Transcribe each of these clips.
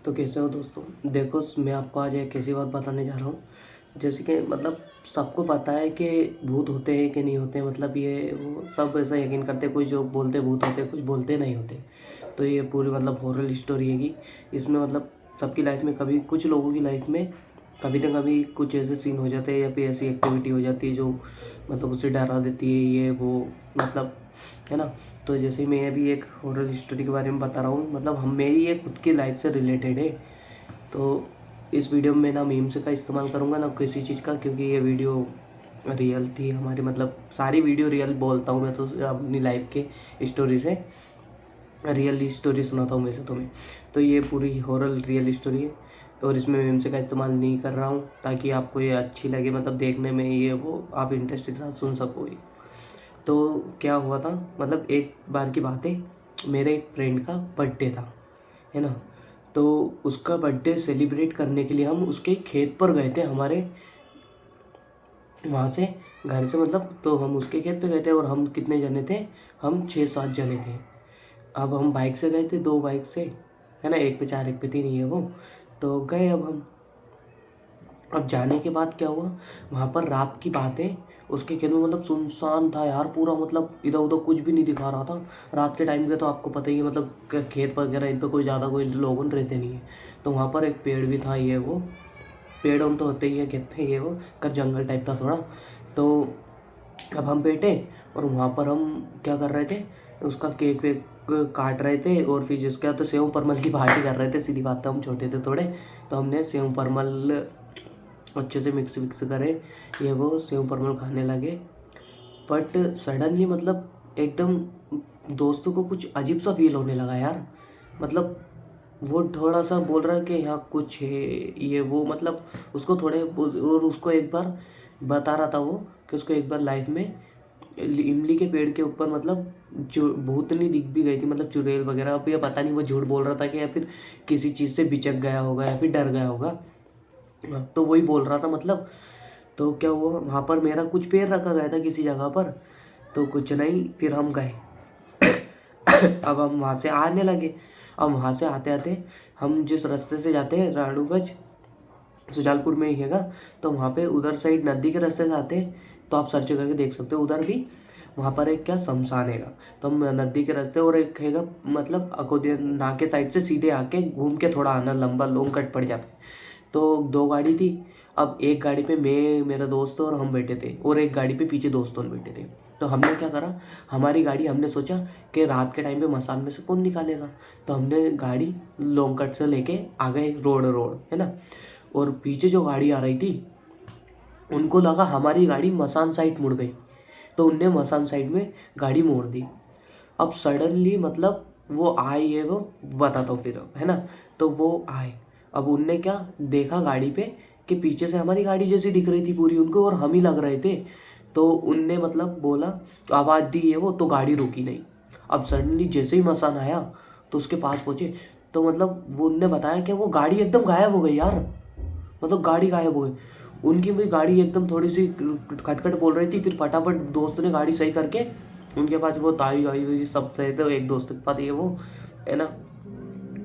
तो कैसे हो दोस्तों। देखो मैं आपको आज एक ऐसी बात बताने जा रहा हूँ, जैसे कि मतलब सबको पता है कि भूत होते हैं कि नहीं होते, मतलब ये वो सब ऐसा यकीन करते हैं। कोई जो बोलते भूत होते, कुछ बोलते नहीं होते। तो ये पूरी मतलब हॉरर स्टोरी है कि इसमें मतलब सबकी लाइफ में, कभी कुछ लोगों की लाइफ में कभी ना कभी कुछ ऐसे सीन हो जाते हैं या फिर ऐसी एक्टिविटी हो जाती है जो मतलब उसे डरा देती है, ये वो मतलब, है ना। तो जैसे मैं अभी एक हॉरर स्टोरी के बारे में बता रहा हूँ, मतलब हम मेरी ये खुद की लाइफ से रिलेटेड है। तो इस वीडियो में ना मीम्स का इस्तेमाल करूँगा ना किसी चीज़ का, क्योंकि ये वीडियो रियल थी हमारी, मतलब सारी वीडियो रियल बोलता हूँ मैं तो अपनी लाइफ के स्टोरी से रियल स्टोरी सुनाता हूँ वैसे तुम्हें। तो ये पूरी हॉरर रियल स्टोरी है और इसमें मीम्स का इस्तेमाल नहीं कर रहा हूँ, ताकि आपको ये अच्छी लगे, मतलब देखने में ये वो आप इंटरेस्ट के साथ सुन सको ये। तो क्या हुआ था, मतलब एक बार की बात है, मेरे एक फ्रेंड का बर्थडे था, है ना। तो उसका बर्थडे सेलिब्रेट करने के लिए हम उसके खेत पर गए थे, हमारे वहाँ से घर से मतलब। तो हम उसके खेत पे गए थे और हम कितने जने थे, हम 6-7 जने थे। अब हम बाइक से गए थे, 2 बाइक से, है ना, एक पे 4 एक पे 3 ही है वो। तो गए अब जाने के बाद क्या हुआ, वहाँ पर रात की बात है, उसके खेत में मतलब सुनसान था यार पूरा, मतलब इधर उधर कुछ भी नहीं दिखा रहा था। रात के टाइम पे तो आपको पता ही है, मतलब खेत वगैरह इन पे कोई ज़्यादा कोई लोग रहते नहीं है। तो वहाँ पर एक पेड़ भी था, ये वो पेड़ हम तो होते ही है खेत पे, ये वो कर जंगल टाइप था थोड़ा। तो अब हम बैठे और वहाँ पर हम क्या कर रहे थे, उसका केक वेक काट रहे थे और फिर जिसके बाद तो सेव परमल की पार्टी कर रहे थे। सीधी बात है, हम छोटे थे थोड़े, तो हमने सेव परमल अच्छे से मिक्स विक्स करे, ये वो सेव परमल खाने लगे। बट सडनली मतलब एकदम दोस्तों को कुछ अजीब सा फील होने लगा यार। मतलब वो थोड़ा सा बोल रहा है कि यहाँ कुछ है, ये वो मतलब उसको थोड़े, और उसको एक बार बता रहा था वो कि उसको एक बार लाइफ में इमली के पेड़ के ऊपर मतलब भूतनी दिख भी गई थी, मतलब चुड़ैल वगैरह। अब ये पता नहीं वो झूठ बोल रहा था कि या फिर किसी चीज़ से बिचक गया होगा या फिर डर गया होगा। तो वही बोल रहा था मतलब। तो क्या हुआ, वहाँ पर मेरा कुछ पैर रखा गया था किसी जगह पर, तो कुछ नहीं, फिर हम गए। अब हम वहाँ से आने लगे। अब वहाँ से आते आते हम जिस रास्ते से जाते हैं, राणूगंज सुजालपुर में ही हैगा, तो वहाँ पे उधर साइड नदी के रास्ते से आते हैं, तो आप सर्च करके देख सकते हो उधर भी। वहाँ पर एक क्या शमशान हैगा, तो हम नदी के रास्ते, और एक हैगा मतलब अकोदिया नाके साइड से सीधे आके घूम के थोड़ा आना, लंबा लॉन्ग कट पड़ जाता है। तो 2 गाड़ी थी। अब एक गाड़ी पे मैं, मेरा दोस्त और हम बैठे थे, और एक गाड़ी पे पीछे दोस्त और बैठे थे। तो हमने क्या करा, हमारी गाड़ी, हमने सोचा कि रात के टाइम पे मसान में से कौन निकालेगा, तो हमने गाड़ी लॉन्ग कट से लेके आ गए, रोड रोड, है ना। और पीछे जो गाड़ी आ रही थी, उनको लगा हमारी गाड़ी मसान साइड मुड़ गई, तो उनने मसान साइड में गाड़ी मोड़ दी। अब सडनली मतलब वो आए, ये वो बताता हूँ फिर, है ना। तो वो आए, अब उनने क्या देखा गाड़ी पे कि पीछे से हमारी गाड़ी जैसी दिख रही थी पूरी उनको, और हम ही लग रहे थे। तो उनने मतलब बोला, तो आवाज़ दी है वो, तो गाड़ी रुकी नहीं। अब सडनली जैसे ही मसान आया तो उसके पास पहुँचे, तो मतलब वो उनने बताया कि वो गाड़ी एकदम गायब हो गई यार, मतलब गाड़ी गायब हो गई उनकी भी। गाड़ी एकदम थोड़ी सी खटखट बोल रही थी, फिर फटाफट दोस्त ने गाड़ी सही करके, उनके पास वो ताई वाई हुई सब सही थे, एक दोस्त के पास ये वो, है ना,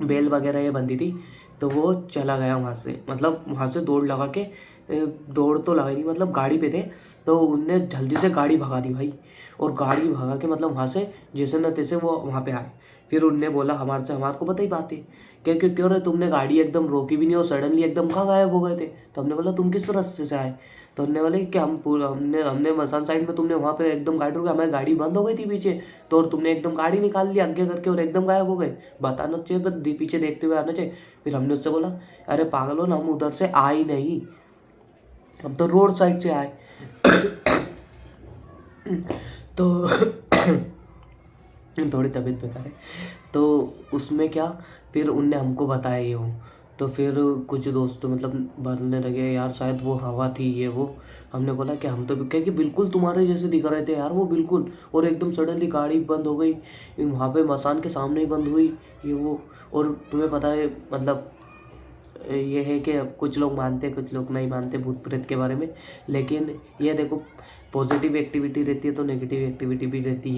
बेल वगैरह ये बंदी थी। तो वो चला गया वहाँ से, मतलब वहाँ से दौड़ लगा के, दौड़ तो लगाई नहीं, मतलब गाड़ी पे थे। तो उनने जल्दी से गाड़ी भगा दी भाई, और गाड़ी भगा के मतलब वहाँ से जैसे न तैसे वो वहाँ पे आए। फिर उनने बोला हमारे से, हमारे को पता ही बात है, क्या क्यों क्यों रहे तुमने गाड़ी एकदम रोकी भी नहीं और सडनली एकदम कहाँ गायब हो गए थे। तो हमने बोला तुम किस रास्ते से आए, तो हमने बोले कि हम पूरा हमने हमने मसान साइड में, तुमने वहाँ पे एकदम गाड़ी रोकी, हमारी गाड़ी बंद हो गई थी पीछे, तो और तुमने एकदम गाड़ी निकाल ली आगे करके और एकदम गायब हो गए। बताना चाहिए, पर पीछे देखते हुए आना चाहिए। फिर हमने उससे बोला अरे पागल हो ना, हम उधर से आए ही नहीं, हम तो रोड साइड से आए। तो थोड़ी तबीयत बेकार है। तो उसमें क्या, फिर उनने हमको बताया ये वो। तो फिर कुछ दोस्त मतलब बोलने लगे यार शायद वो हवा थी, ये वो। हमने बोला कि हम तो क्या कि बिल्कुल तुम्हारे जैसे दिख रहे थे यार वो बिल्कुल, और एकदम सडनली गाड़ी बंद हो गई, वहाँ पे मसान के सामने ही बंद हुई, ये वो। और तुम्हें पता है मतलब ये है कि कुछ लोग मानते कुछ लोग नहीं मानते भूत प्रेत के बारे में, लेकिन ये देखो, पॉजिटिव एक्टिविटी रहती है तो नेगेटिव एक्टिविटी भी रहती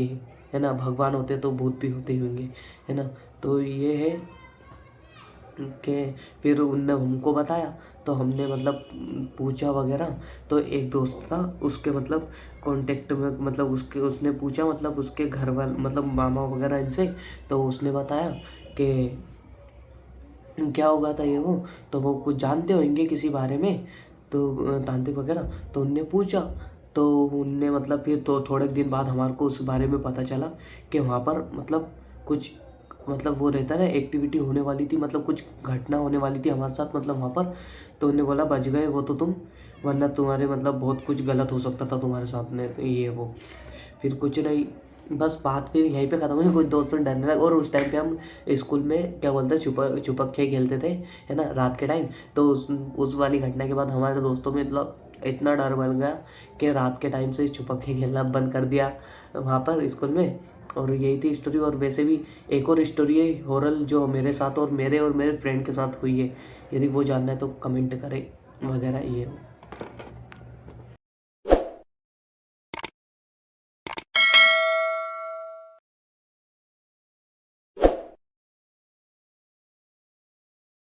है ना। भगवान होते तो भूत भी होते ही होंगे, है ना। तो ये है के फिर उनने हमको बताया, तो हमने मतलब पूछा वगैरह। तो एक दोस्त था उसके मतलब कॉन्टेक्ट में, मतलब उसने पूछा मतलब उसके घर वाले मतलब मामा वगैरह इनसे, तो उसने बताया कि क्या हो गया था ये वो। तो वो कुछ जानते होंगे किसी बारे में, तो तांत्रिक वगैरह, तो उनने पूछा। तो उनने मतलब फिर तो थोड़े दिन बाद हमारे को उस बारे में पता चला कि वहाँ पर मतलब कुछ मतलब वो रहता है ना, एक्टिविटी होने वाली थी, मतलब कुछ घटना होने वाली थी हमारे साथ मतलब वहाँ पर। तो उन्होंने बोला बच गए वो तो तुम, वरना तुम्हारे मतलब बहुत कुछ गलत हो सकता था तुम्हारे साथ में, तो ये वो। फिर कुछ नहीं, बस बात फिर यहीं पे ख़त्म हुई। कुछ दोस्तों डरने लगे, और उस टाइम पे हम स्कूल में क्या बोलते हैं छुपक्के खेलते थे, है ना, रात के टाइम। तो उस वाली घटना के बाद हमारे दोस्तों में मतलब इतना डर बन गया कि रात के टाइम से छुपक्के खेलना बंद कर दिया वहाँ पर स्कूल में। और यही थी स्टोरी। और वैसे भी एक और स्टोरी है हॉरर जो मेरे साथ और मेरे फ्रेंड के साथ हुई है, यदि वो जानना है तो कमेंट करें वगैरह ये।